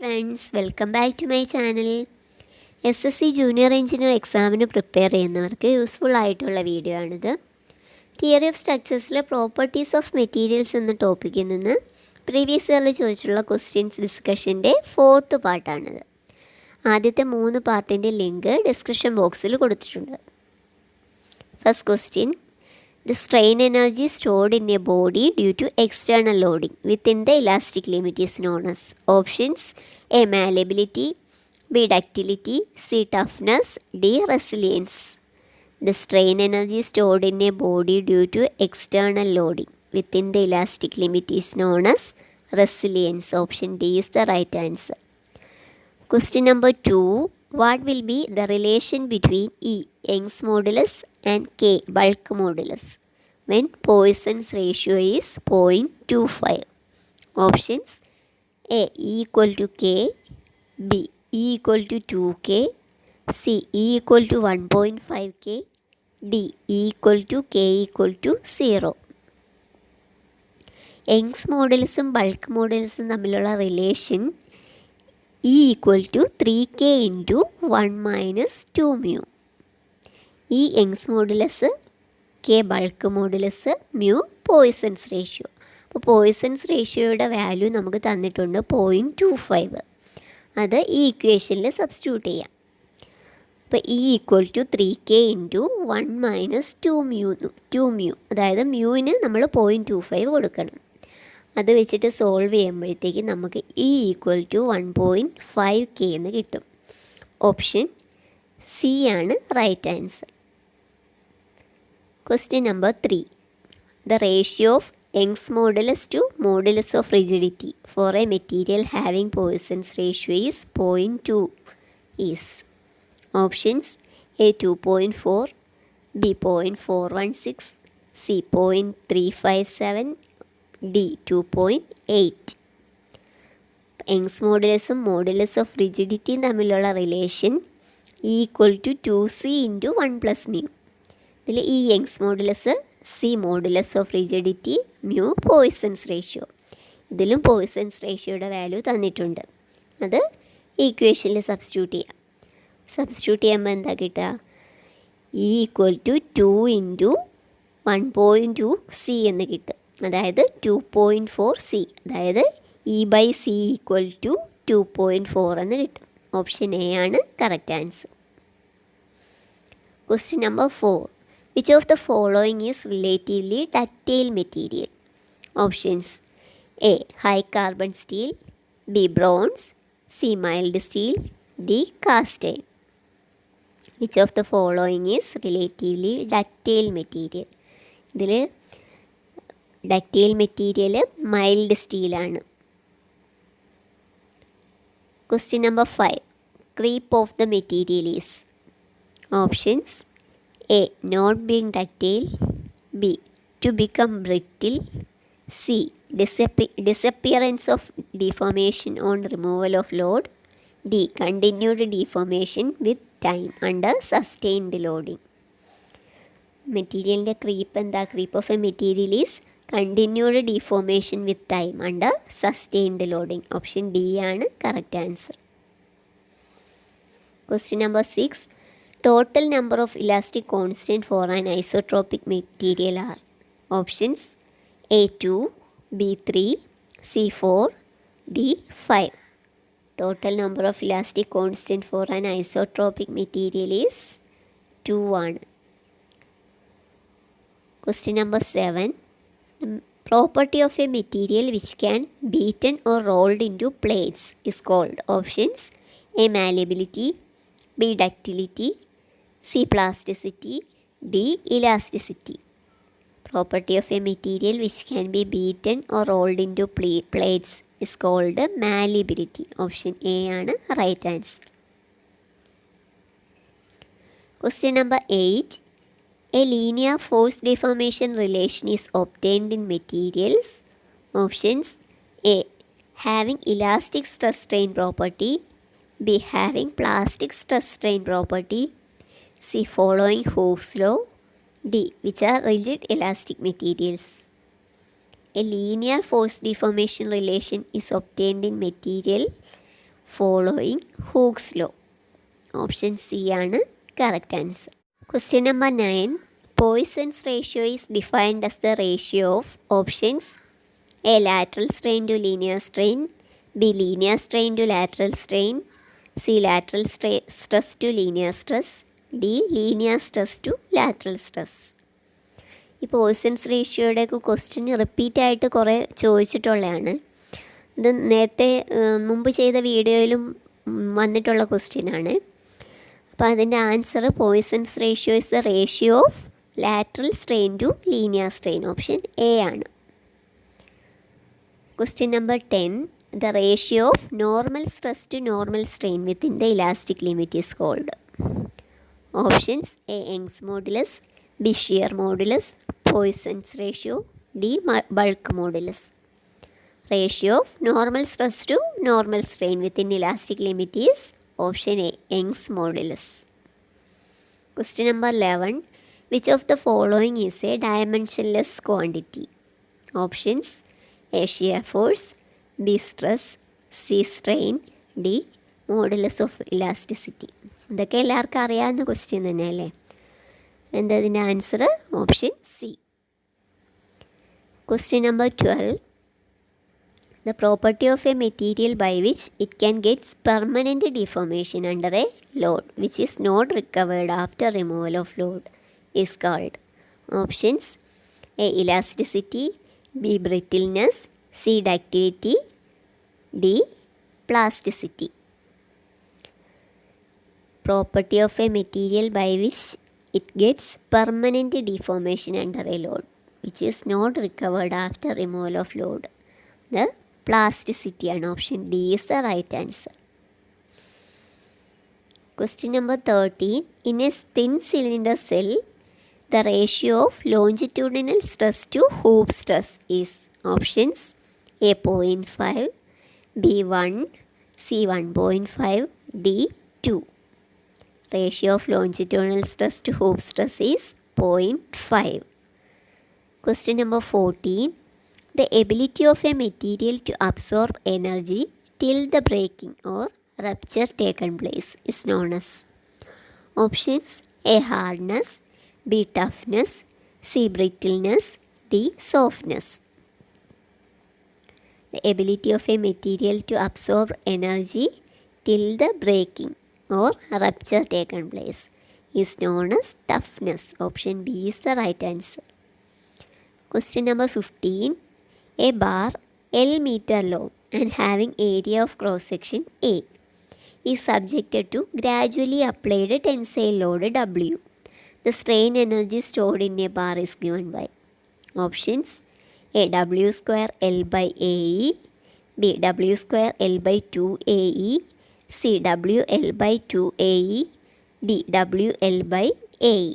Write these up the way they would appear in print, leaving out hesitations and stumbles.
Friends, welcome back to my channel. SSC junior engineer എക്സാമിന് prepare ചെയ്യുന്നവർക്ക് useful ആയിട്ടുള്ള video ആണിത്. തിയറി ഓഫ് സ്ട്രക്ചേഴ്സിലെ പ്രോപ്പർട്ടീസ് ഓഫ് മെറ്റീരിയൽസ് എന്ന ടോപ്പിക്കിൽ നിന്ന് പ്രീവിയസ് ഇയറിൽ ചോദിച്ചുള്ള ക്വസ്റ്റ്യൻസ് ഡിസ്കഷൻ്റെ 4th പാർട്ടാണിത്. ആദ്യത്തെ 3 പാർട്ടിൻ്റെ ലിങ്ക് ഡിസ്ക്രിപ്ഷൻ ബോക്സിൽ കൊടുത്തിട്ടുണ്ട്. First question: The strain energy stored in a body due to external loading within the elastic limit is known as options: A. Malleability, B. Ductility, C. Toughness, D. Resilience. The strain energy stored in a body due to external loading within the elastic limit is known as resilience. Option D is the right answer. Question number 2. What will be the relation between E. Young's modulus and K. bulk modulus when Poisson's ratio is 0.25? Options: A. E equal to K, B. E equal to 2K, C. E equal to 1.5K, D. E equal to K equal to 0. Young's മോഡുലസും bulk മോഡുലസും തമ്മിലുള്ള relation E equal to 3K into 1 minus 2 mu. E Young's modulus, K bulk modulus, mu Poisson's ratio. അപ്പോൾ poisons റേഷ്യോയുടെ value നമുക്ക് തന്നിട്ടുണ്ട് 0.25. അത് ഈ ഇക്വേഷനിൽ സബ്സ്റ്റിറ്റ്യൂട്ട് ചെയ്യാം. അപ്പോൾ E equal to 3K into 1 minus 2 mu, അതായത് മ്യൂവിന് നമ്മൾ 0.25 കൊടുക്കണം. അത് വെച്ചിട്ട് സോൾവ് ചെയ്യുമ്പോഴത്തേക്ക് നമുക്ക് E ഈക്വൽ ടു 1.5K എന്ന് കിട്ടും. ഓപ്ഷൻ സി ആണ് right answer. Question number 3. The ratio of Young's modulus to modulus of rigidity for a material having Poisson's ratio is 0.2 is options: A. 2.4, B. 0.416, C. 0.357, D. 2.8. Young's മോഡുലസും modulus of റിജിഡിറ്റിയും തമ്മിലുള്ള relation E equal to 2C into 1 plus mu. ഇതിൽ ഈ Young's modulus, C modulus of rigidity, mu Poisson's ratio. ഇതിലും പോയിസൺസ് റേഷ്യോയുടെ value തന്നിട്ടുണ്ട്. അത് ഈക്വേഷനിൽ സബ്സ്റ്റിറ്റ്യൂട്ട് ചെയ്യാം. സബ്സ്റ്റിറ്റ്യൂട്ട് ചെയ്യുമ്പോൾ എന്താ കിട്ടുക? E equal to 2 into 1.2 C എന്ന് കിട്ടും. അതായത് 2.4 C, അതായത് E/C ഈക്വൽ ടു 2.4 എന്ന് കിട്ടും. ഓപ്ഷൻ എ ആണ് correct answer. Question number 4. Which of the following is relatively ductile material? Options: A. high carbon steel, B. bronze, C. mild steel, D. cast iron. Which of the following is relatively ductile material? ഇതിൽ ductile material mild സ്റ്റീലാണ്. Question number 5. Creep of the material is options: A. not being ductile, B. to become brittle, C. disappearance of deformation on removal of load, D. continued deformation with time under sustained loading. മെറ്റീരിയലിൻ്റെ creep എന്താ? Creep of A material is continued deformation with time under sustained loading. Option D ആണ് correct answer. Question number 6. Total number of elastic constant for an isotropic material are options: A 2, B 3, C 4, D 5. Total number of elastic constant for an isotropic material is 2 ആണ്. Question number 7. The property of a material which can beaten or rolled into plates is called options: A. malleability, B. ductility, C. plasticity, D. elasticity. Property of a material which can be beaten or rolled into plates is called malleability. Option A ആണ് right answer. Question number 8. A linear force deformation relation is obtained in materials. Options: A. having elastic stress strain property, B. having plastic stress strain property, C. following Hooke's law, D. which are rigid elastic materials. A linear force deformation relation is obtained in material following Hooke's law? Option C ആണ് correct answer. Question number 9. Poisson's ratio is defined as the ratio of options A. Lateral strain to linear strain, B. Linear strain to lateral strain, C. Lateral stress to linear stress, D. Linear stress to lateral stress. ഈ poisons റേഷ്യോയുടെയൊക്കെ question റിപ്പീറ്റായിട്ട് കുറേ ചോദിച്ചിട്ടുള്ളതാണ്. ഇത് നേരത്തെ മുമ്പ് ചെയ്ത വീഡിയോയിലും വന്നിട്ടുള്ള ക്വസ്റ്റ്യനാണ്. അപ്പോൾ അതിൻ്റെ answer Poisson's ratio is the ratio of lateral strain to linear strain. Option A ആണ്. Question number 10. The ratio of normal stress to normal strain within the elastic limit is called. Options A. Young's modulus, B. shear modulus, Poisson's ratio, D. bulk modulus. Ratio of normal stress to normal strain within elastic limit is option A. Young's modulus. Question number 11. Which of the following is a dimensionless quantity? Options A. shear force, B. stress, C. strain, D. modulus of elasticity. ഇതൊക്കെ എല്ലാവർക്കും അറിയാവുന്ന question തന്നെയല്ലേ. എന്താ ഇതിൻ്റെ answer? Option C. Question number 12. The property of a material by which it can get permanent deformation under a load which is not recovered after removal of load is called. Options A. elasticity, B. brittleness, C. ductility, D. plasticity. Property of a material by which it gets permanent deformation under a load which is not recovered after removal of load. The plasticity and option D is the right answer. Question number 13. In a thin cylinder cell, the ratio of longitudinal stress to hoop stress is options A. 0.5, B. 1, C. 1.5, D. 2. Ratio of longitudinal stress to hoop stress is 0.5. Question number 14. The ability of a material to absorb energy till the breaking or rupture taken place is known as. Options A. hardness, B. toughness, C. brittleness, D. softness. The ability of a material to absorb energy till the breaking or rupture taken place is known as toughness. Option B is the right answer. Question number 15. A bar L meter long and having area of cross section A is subjected to gradually applied tensile load W. The strain energy stored in a bar is given by. Options A. W square L by AE, B. W square L by 2AE, C. W L by 2AE, D. W L by AE.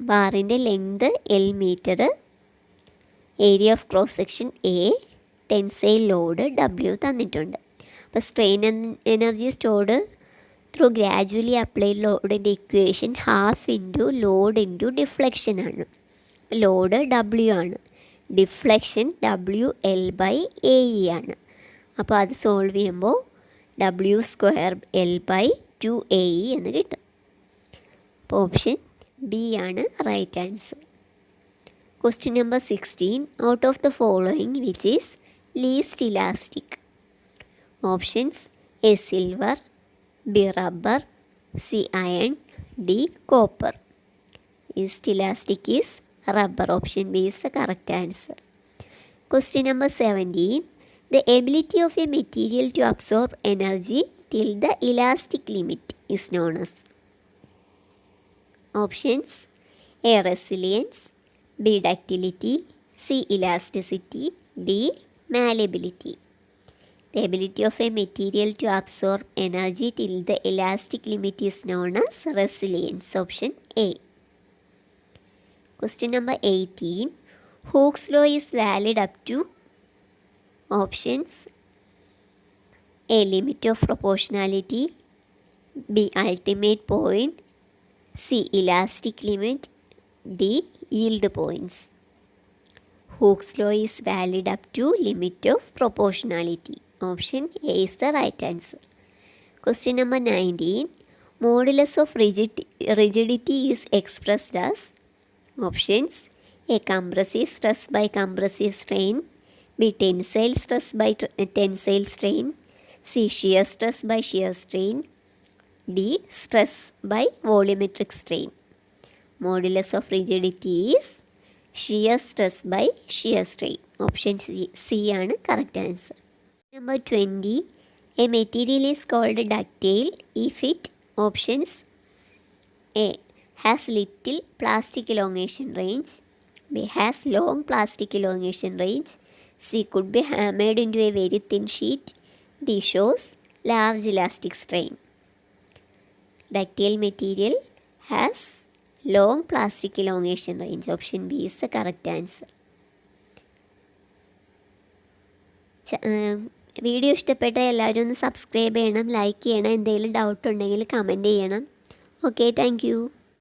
ബാറിൻ്റെ length L metre, area of cross section A, tensile load W തന്നിട്ടുണ്ട്. അപ്പോൾ strain energy stored through gradually applied ലോഡിൻ്റെ equation half into load into deflection ആണ്. Load W ആണ്, deflection WL by AE ആണ്. അപ്പോൾ അത് solve ചെയ്യുമ്പോൾ W square L by 2AE എന്ന് കിട്ടും. അപ്പോൾ ഓപ്ഷൻ ബി ആണ് right answer. Question number 16. Out of the following which is least elastic? Options A. silver, B. rubber, C. iron, D. copper. Least elastic is rubber. Option B is the correct answer. Question number 17. The ability of a material to absorb energy till the elastic limit is known as. Options A. resilience, B. ductility, C. elasticity, D. malleability. The ability of a material to absorb energy till the elastic limit is known as resilience. Option A. Question number 18. Hooke's law is valid up to. Options A. limit of proportionality, B. ultimate point, C. elastic limit, D. yield points. Hooke's law is valid up to limit of proportionality. Option A is the right answer. Question number 19. Modulus of rigidity is expressed as options A. Compressive stress by compressive strain, B. Tensile stress by tensile strain, C. Shear stress by shear strain, D. Stress by volumetric strain. Modulus of rigidity is shear stress by shear strain. Option C ആണ് correct answer. Number 20. A material is called ductile if it options A. has little plastic elongation range, B. has long plastic elongation range, C. could be hammered into a very thin sheet, D. shows large elastic strain. Ductile material has long plastic elongation range. Option B is the correct answer. Video ഇഷ്ടപ്പെട്ട എല്ലാവരും ഒന്ന് subscribe ചെയ്യണം, like ചെയ്യണം, എന്തെങ്കിലും doubt ഉണ്ടെങ്കിൽ comment ചെയ്യണം. Okay, thank you.